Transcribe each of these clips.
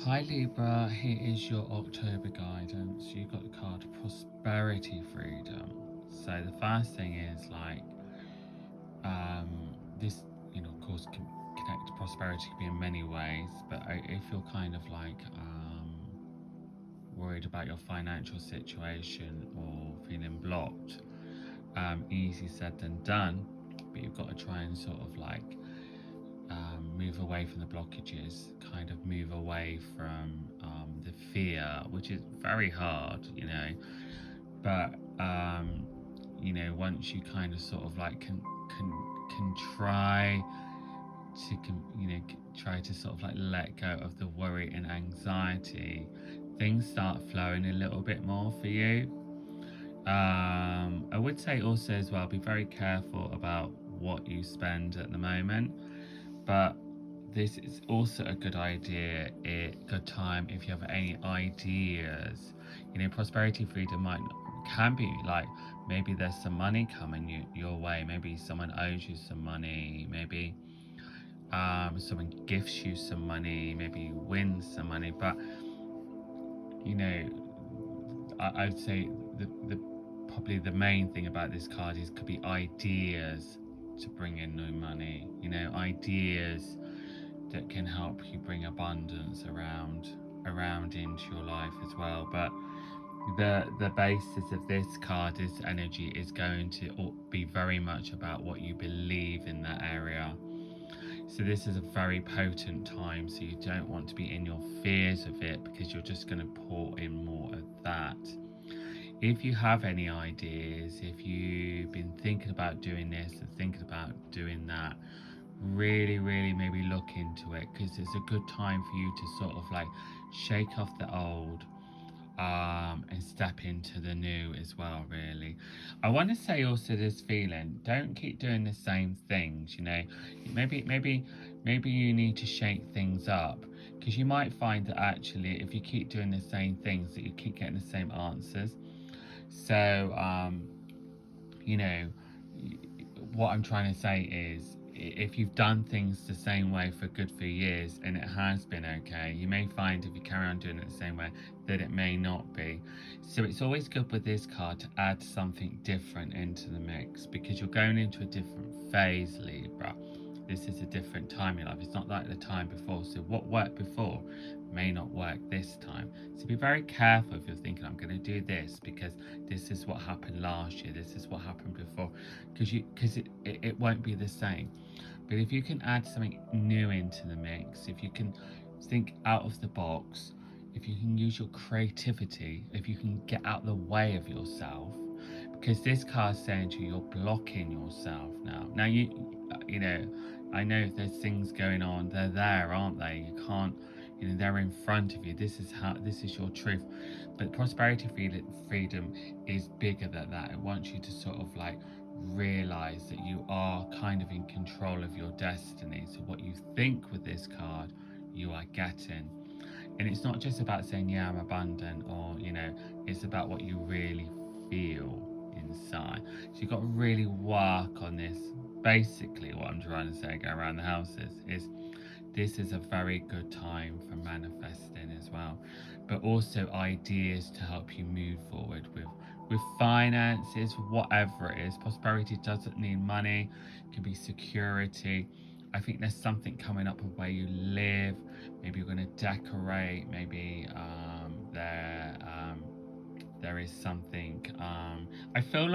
Hi Libra, here is your October guidance. You've got the card Prosperity Freedom. So the first thing is this, of course, can connect to prosperity can be in many ways, but if you're kind of worried about your financial situation or feeling blocked, easy said than done, but you've got to try and sort of move away from the blockages, kind of move away from the fear, which is very hard, But once you kind of sort of can try to try to sort of let go of the worry and anxiety, things start flowing a little bit more for you. I would say also as well, be very careful about what you spend at the moment, but this is also a good idea, a good time if you have any ideas. Prosperity freedom can be like maybe there's some money coming your way, maybe someone owes you some money, maybe someone gifts you some money, maybe you win some money, but you know I'd say the probably the main thing about this card is could be ideas to bring in new money, ideas that can help you bring abundance around into your life as well. But the basis of this card, this energy, is going to be very much about what you believe in that area. So this is a very potent time, so you don't want to be in your fears of it, because you're just going to pour in more of that. If you have any ideas, if you've been thinking about doing this and thinking about doing that, really maybe look into it, because it's a good time for you to sort of shake off the old, and step into the new as well. Really, I want to say also this feeling, don't keep doing the same things. Maybe you need to shake things up, because you might find that actually if you keep doing the same things, that you keep getting the same answers. So you know what I'm trying to say is, if you've done things the same way for a good few years and it has been okay, you may find if you carry on doing it the same way that it may not be. So it's always good with this card to add something different into the mix, because you're going into a different phase, Libra. This is a different time in life. It's not like the time before. So what worked before may not work this time. So be very careful if you're thinking, I'm going to do this because this is what happened last year, this is what happened before, because it won't be the same. But if you can add something new into the mix, if you can think out of the box, if you can use your creativity, if you can get out the way of yourself, because this card's saying to you, you're blocking yourself now. Now you know, I know if there's things going on, they're there, aren't they? You can't, they're in front of you. This is your truth. But prosperity freedom is bigger than that. It wants you to sort of realize that you are kind of in control of your destiny. So what you think with this card, you are getting. And it's not just about saying, yeah, I'm abundant, or, it's about what you really feel inside. So you've got to really work on this. Basically, what I'm trying to say, go around the houses, is this is a very good time for manifesting as well, but also ideas to help you move forward with finances, whatever it is. Prosperity doesn't need money, it can be security. I think there's something coming up of where you live. Maybe you're going to decorate. Maybe there is something. I feel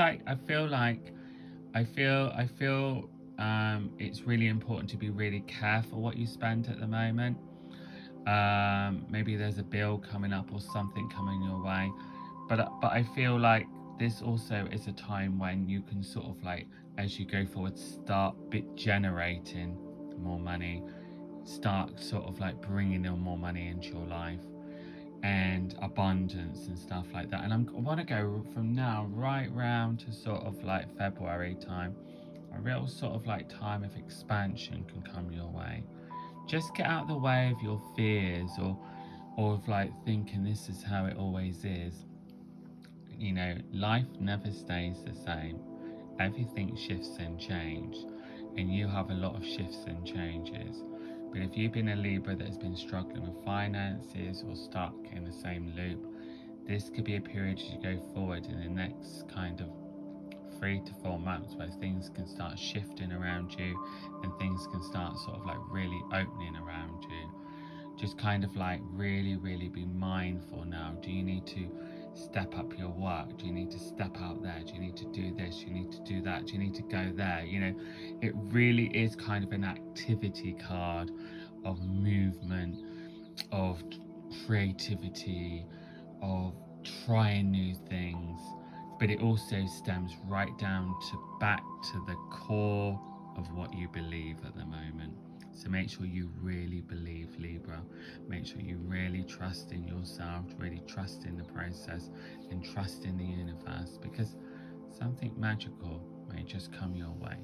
it's really important to be really careful what you spend at the moment. Maybe there's a bill coming up or something coming your way, but I feel like this also is a time when you can sort of as you go forward, start generating more money, start sort of bringing in more money into your life, and abundance and stuff like that. And I want to go from now right round to sort of February time. A real sort of time of expansion can come your way. Just get out of the way of your fears, or of thinking this is how it always is. Life never stays the same. Everything shifts and changes, and you have a lot of shifts and changes. But if you've been a Libra that has been struggling with finances or stuck in the same loop, this could be a period as you go forward in the next kind of 3 to 4 months where things can start shifting around you and things can start sort of like really opening around you. Just kind of like really be mindful now. Do you need to step up your work? Do you need to step out there? Do you need to do this? Do you need to do that? Do you need to go there? You know, it really is kind of an activity card of movement, of creativity, of trying new things, but it also stems right down to back to the core of what you believe at the moment. So make sure you really believe, Libra. Make sure you really trust in yourself, really trust in the process, and trust in the universe, because something magical may just come your way.